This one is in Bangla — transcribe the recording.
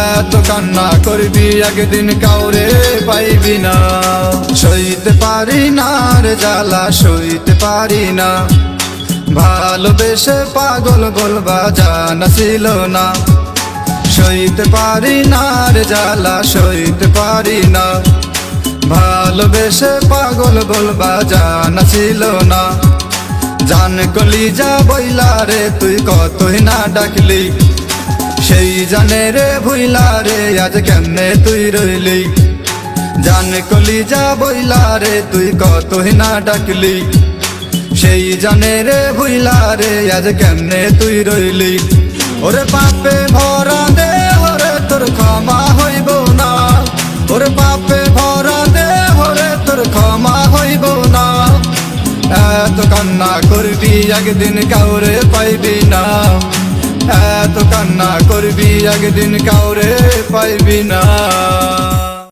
এত কান্না করবি একদিন কাউরে পাইবি না। সইতে পারি না রে জ্বালা সইতে পারি না, ভালোবেসে পাগল বলবা জানা ছিল না। সইতে পারি না রে জ্বালা সইতে পারি না, ভালোবেসে পাগল বলবা জানা ছিল না। জান কলিজা বইলা রে তুই কতই না ডাকলি, সেই জানে রে ভুইলা রে আজ কেমনে তুই রইলি। জান কলিজা বইলা রে তুই কতই না ডাকলি, সেই জানে রে ভুইলা রে আজ কেমনে তুই রইলি। ওরে পাপে ভরা দে ওরে তোর ক্ষমা হইব না, ওরে পাপে ভরা দে ওরে তোর ক্ষমা হইব না। এত কান্না করবি একদিন কাউরে পাইবি না, এত কান্না করবি একদিন কাউরে পাইবি না।